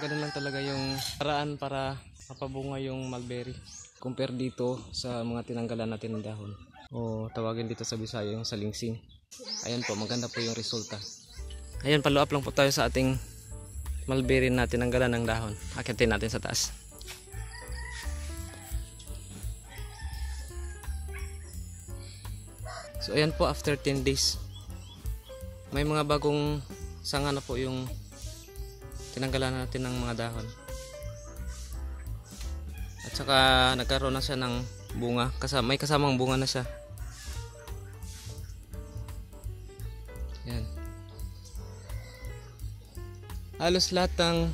ganun lang talaga yung paraan para mapabunga yung mulberry. Compare dito sa mga tinanggalan natin ng dahon. O tawagin dito sa Bisaya yung salingsing. Ayan po, maganda po yung resulta. Ayan, follow up lang po tayo sa ating mulberry na tinanggalan ng dahon. Akitin natin sa taas. So ayan po, after 10 days may mga bagong sanga na po yung tinanggalan natin ng mga dahon. At saka nagkaroon na siya ng bunga, may kasamang bunga na siya. Yan. Halos lahat ng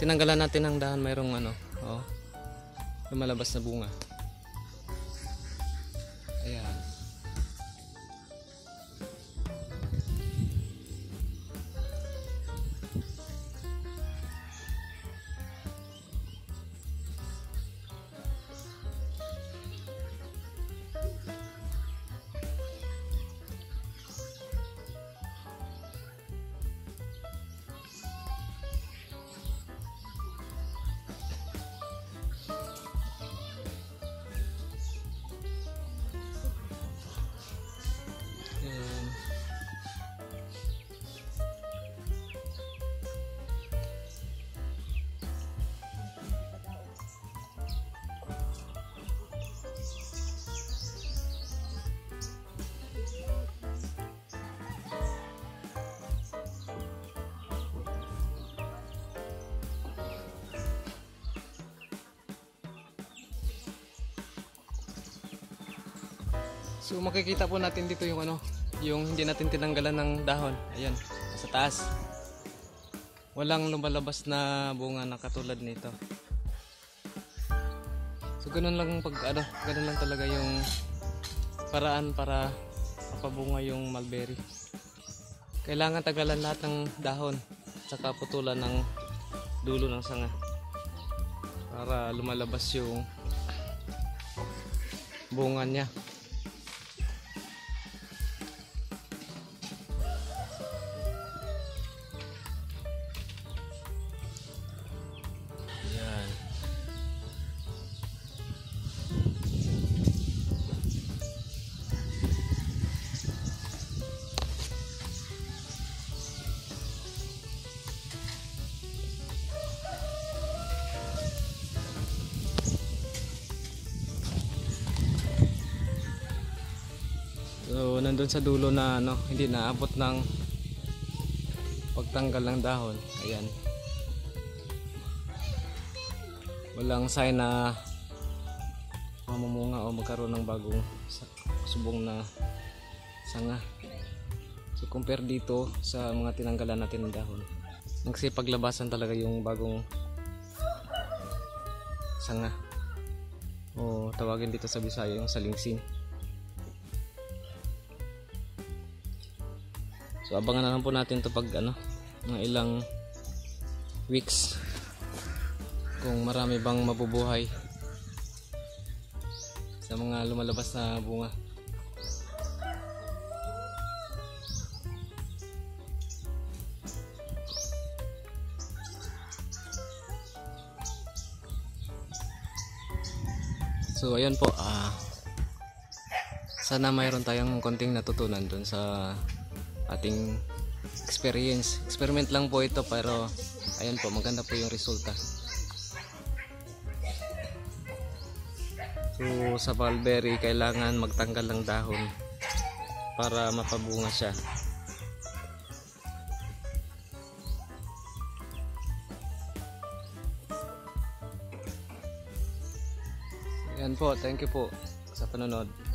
tinanggalan natin ng dahon mayroong lumalabas na bunga. Ayan. So makikita po natin dito yung yung hindi natin tinanggalan ng dahon. Ayan, sa taas. Walang lumalabas na bunga na katulad nito. So ganun lang ganun lang talaga yung paraan para mapabunga yung mulberry. Kailangan tagalan lahat ng dahon, saka putulan ng dulo ng sanga para lumalabas yung bunga niya. So nandun sa dulo na hindi naabot ng pagtanggal ng dahon. Ayan. Walang sign na mamumunga o magkaroon ng bagong subong na sanga. So compare dito sa mga tinanggalan natin ng dahon, nagsipaglabasan talaga yung bagong sanga. O tawagin dito sa Bisaya yung salingsing. So abangan na lang po natin to pag mga ilang weeks kung marami bang mabubuhay sa mga lumalabas na bunga. So ayan po, sana mayroon tayong konting natutunan dun sa ating experiment lang po ito, pero ayan po, maganda po yung resulta. So sa mulberry kailangan magtanggal ng dahon para mapabunga siya. Ayan po, thank you po sa panonood.